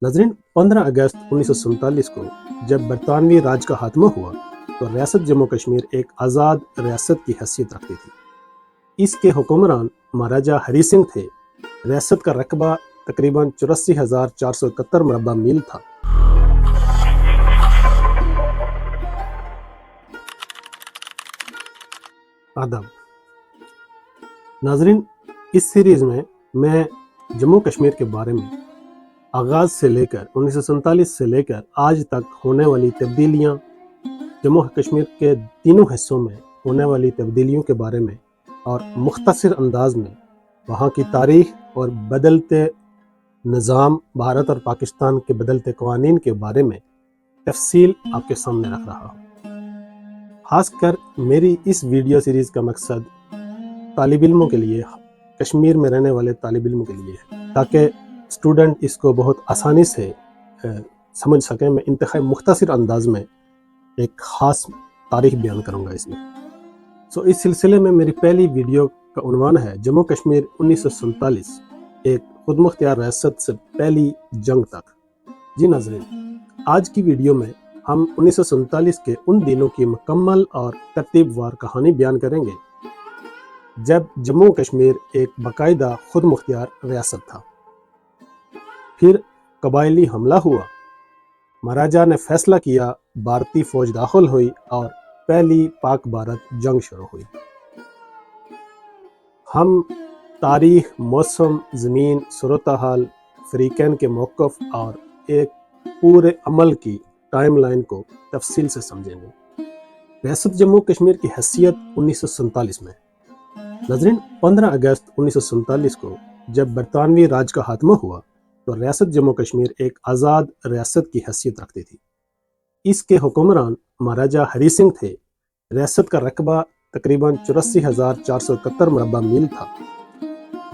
नाजरीन, 15 अगस्त 1947 को जब बरतानवी राज का खात्मा हुआ तो रियासत जम्मू कश्मीर एक आज़ाद रियासत की हैसियत रखती थी। इसके हुक्मरान महाराजा हरी सिंह थे। रियासत का रकबा तकरीबन 84,471 मुरबा मील था। आदाब नाजरीन, इस सीरीज़ में मैं जम्मू कश्मीर के बारे में आगाज़ से लेकर 1947 से लेकर आज तक होने वाली तब्दीलियाँ, जम्मू कश्मीर के तीनों हिस्सों में होने वाली तब्दीलियों के बारे में और मुख्तसर अंदाज में वहाँ की तारीख और बदलते निज़ाम, भारत और पाकिस्तान के बदलते कवानीन के बारे में तफसील आपके सामने रख रहा हूँ। खासकर मेरी इस वीडियो सीरीज़ का मकसद तालिब इल्मों के लिए, कश्मीर में रहने वाले तालिब इल्मों के लिए है, ताकि स्टूडेंट इसको बहुत आसानी से समझ सकें। मैं इंतहाई मुख्तसर अंदाज में एक ख़ास तारीख बयान करूँगा इसमें। इस सिलसिले में मेरी पहली वीडियो का उन्वान है जम्मू कश्मीर 1947, एक खुद मुख्तियार रियासत से पहली जंग तक। जी नाज़रीन, आज की वीडियो में हम 1947 के उन दिनों की मुकम्मल और तरतीबवार कहानी बयान करेंगे जब जम्मू कश्मीर एक बाकायदा खुद मुख्तियार रियासत था। फिर कबायली हमला हुआ, महाराजा ने फैसला किया, भारतीय फौज दाखिल हुई और पहली पाक भारत जंग शुरू हुई। हम तारीख, मौसम, ज़मीन, सूरत-हाल, फ़रीक़ैन के मौक़िफ़ और एक पूरे अमल की टाइमलाइन को तफसील से समझेंगे। रियासत जम्मू कश्मीर की हैसियत 1947 में। नाज़रीन, 15 अगस्त 1947 को जब बरतानवी राज का खात्मा हुआ तो रियासत जम्मू कश्मीर एक आज़ाद रियासत की हैसियत रखती थी। इसके हुक्मरान महाराजा हरी सिंह थे। रियासत का रकबा तकरीबन 84,471 मुरबा मील था,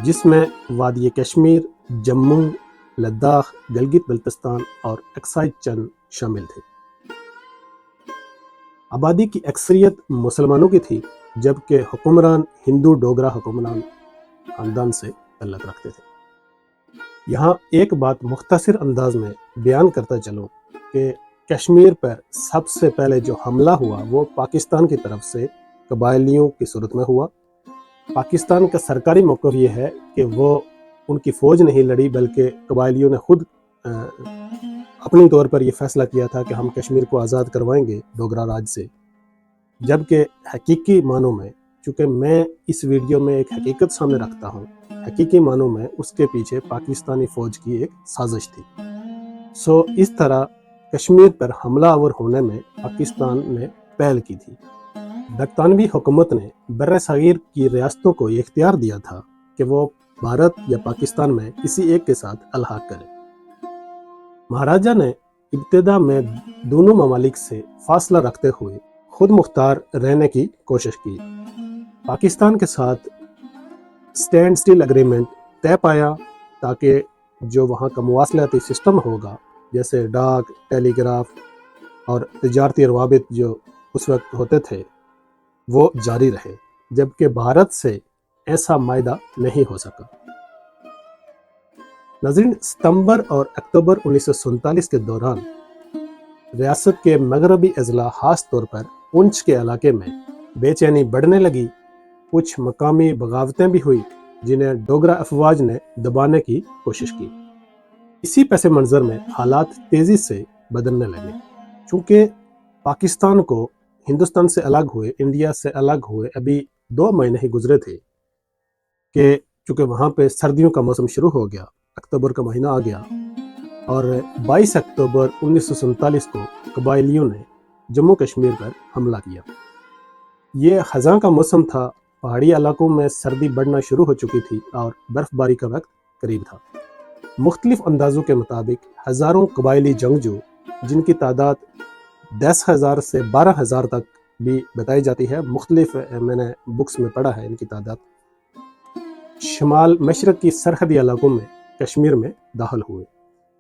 जिसमें वादी कश्मीर, जम्मू, लद्दाख, गिलगित बल्तिस्तान और अक्साई चंद शामिल थे। आबादी की अक्सरियत मुसलमानों की थी, जबकि हुक्मरान हिंदू डोगरा हुक्मरान खानदान से तल्लुक़ रखते थे। यहाँ एक बात मुख्तसर अंदाज में बयान करता चलूँ कि कश्मीर पर सबसे पहले जो हमला हुआ वो पाकिस्तान की तरफ से कबायलियों की सूरत में हुआ। पाकिस्तान का सरकारी मौक़िफ़ ये है कि वो उनकी फ़ौज नहीं लड़ी, बल्कि कबायलियों ने खुद अपनी तौर पर यह फैसला किया था कि हम कश्मीर को आज़ाद करवाएंगे डोगरा राज से। जबकि हकीकी मानों में, चूँकि मैं इस वीडियो में एक हकीकत सामने रखता हूँ, हकीकी मानों में उसके पीछे पाकिस्तानी फ़ौज की एक साजिश थी। इस तरह कश्मीर पर हमलावर होने में पाकिस्तान ने पहल की थी। बरतानवी हुकूमत ने बर्र सगीर की रियासतों को ये इख्तियार दिया था कि वो भारत या पाकिस्तान में किसी एक के साथ अलहाक करें। महाराजा ने इब्तिदा में दोनों ममालिक से फासला रखते हुए खुद मुख्तार रहने की कोशिश की। पाकिस्तान के साथ स्टैंड स्टिल एग्रीमेंट तय पाया ताकि जो वहाँ का मुवासलाती सिस्टम होगा, जैसे डाक, टेलीग्राफ और तिजारती रवाबित जो उस वक्त होते थे, वो जारी रहे, जबकि भारत से ऐसा मायदा नहीं हो सका। नाज़रीन, सितंबर और अक्टूबर 1947 के दौरान रियासत के मगरबी अजला, खास तौर पर पुंछ के इलाके में बेचैनी बढ़ने लगी। कुछ मकामी बगावतें भी हुई जिन्हें डोगरा अफवाज ने दबाने की कोशिश की। इसी पस मंज़र में हालात तेज़ी से बदलने लगे। चूँकि पाकिस्तान को हिंदुस्तान से अलग हुए, इंडिया से अलग हुए अभी 2 महीने ही गुजरे थे कि चूँकि वहाँ पे सर्दियों का मौसम शुरू हो गया, अक्टूबर का महीना आ गया और 22 अक्टूबर 1947 को कबायलियों ने जम्मू कश्मीर पर हमला किया। ये ख़ज़ां का मौसम था, पहाड़ी इलाकों में सर्दी बढ़ना शुरू हो चुकी थी और बर्फ़बारी का वक्त करीब था। मुख्तलिफ अंदाज़ों के मुताबिक हज़ारों कबायली जंगजू, जिनकी तादाद 10,000 से 12,000 तक भी बताई जाती है, मुख्तलिफ मैंने बुक्स में पढ़ा है इनकी तादाद, शमाल मशरक़ की सरहदी इलाकों में कश्मीर में दाखिल हुए।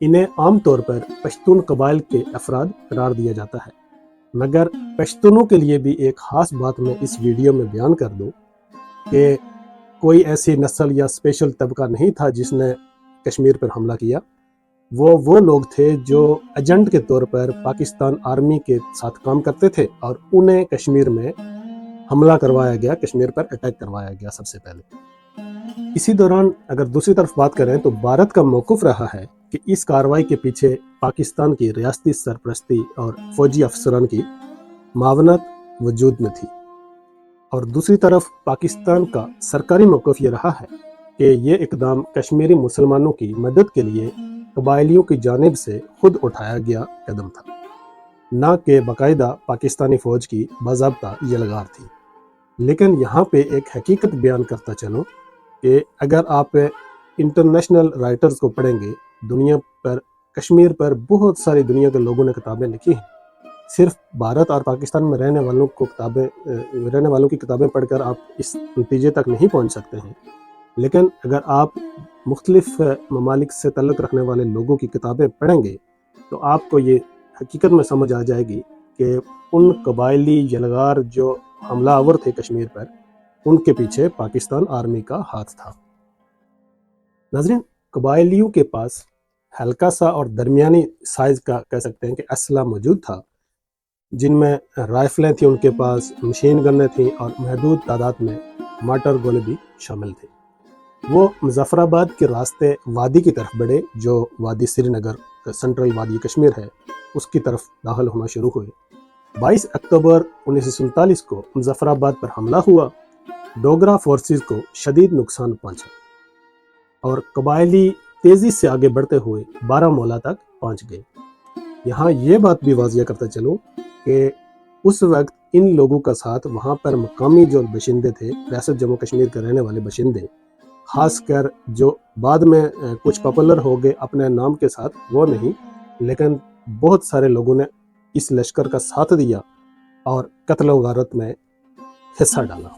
इन्हें आम तौर पर पश्तून कबाइल के अफराद करार दिया जाता है, मगर पश्तूनों के लिए भी एक ख़ास बात मैं इस वीडियो में बयान कर दूं कि कोई ऐसी नस्ल या स्पेशल तबका नहीं था जिसने कश्मीर पर हमला किया। وہ لوگ تھے جو ایجنٹ کے طور پر پاکستان آرمی کے ساتھ کام کرتے تھے اور انہیں کشمیر میں حملہ کروایا گیا، کشمیر پر اٹیک کروایا گیا سب سے پہلے۔ اسی دوران اگر دوسری طرف بات کریں تو بھارت کا موقف رہا ہے کہ اس کارروائی کے پیچھے پاکستان کی ریاستی سرپرستی اور فوجی افسران کی معاونت وجود میں تھی، اور دوسری طرف پاکستان کا سرکاری موقف یہ رہا ہے کہ یہ اقدام کشمیری مسلمانوں کی مدد کے لیے قبائلیوں کی جانب سے خود اٹھایا گیا قدم تھا، نہ کہ باقاعدہ پاکستانی فوج کی باضابطہ یلغار تھی۔ لیکن یہاں پہ ایک حقیقت بیان کرتا چلوں کہ اگر آپ انٹرنیشنل رائٹرز کو پڑھیں گے، دنیا پر کشمیر پر بہت ساری دنیا کے لوگوں نے کتابیں لکھی ہیں۔ صرف بھارت اور پاکستان میں رہنے والوں کی کتابیں پڑھ کر آپ اس نتیجے تک نہیں پہنچ سکتے ہیں، لیکن اگر آپ مختلف ممالک سے تعلق رکھنے والے لوگوں کی کتابیں پڑھیں گے تو آپ کو یہ حقیقت میں سمجھ آ جائے گی کہ ان قبائلی یلغار جو حملہ آور تھے کشمیر پر، ان کے پیچھے پاکستان آرمی کا ہاتھ تھا۔ ناظرین، قبائلیوں کے پاس ہلکا سا اور درمیانی سائز کا کہہ سکتے ہیں کہ اسلحہ موجود تھا، جن میں رائفلیں تھیں، ان کے پاس مشین گنیں تھیں اور محدود تعداد میں مارٹر گولے بھی شامل تھے۔ وہ مظفر آباد کے راستے وادی کی طرف بڑھے، جو وادی سری نگر سنٹرل وادی کشمیر ہے، اس کی طرف داخل ہونا شروع ہوئے۔ 22 اکتوبر 1947 کو مظفر آباد پر حملہ ہوا، ڈوگرا فورسز کو شدید نقصان پہنچا اور قبائلی تیزی سے آگے بڑھتے ہوئے بارہمولہ تک پہنچ گئے۔ یہاں یہ بات بھی واضح کرتا چلوں کہ اس وقت ان لوگوں کا ساتھ وہاں پر مقامی جو باشندے تھے، ریاست جموں کشمیر کے رہنے والے باشندے، خاص کر جو بعد میں کچھ پاپولر ہو گئے اپنے نام کے ساتھ، وہ نہیں، لیکن بہت سارے لوگوں نے اس لشکر کا ساتھ دیا اور قتل و غارت میں حصہ ڈالا۔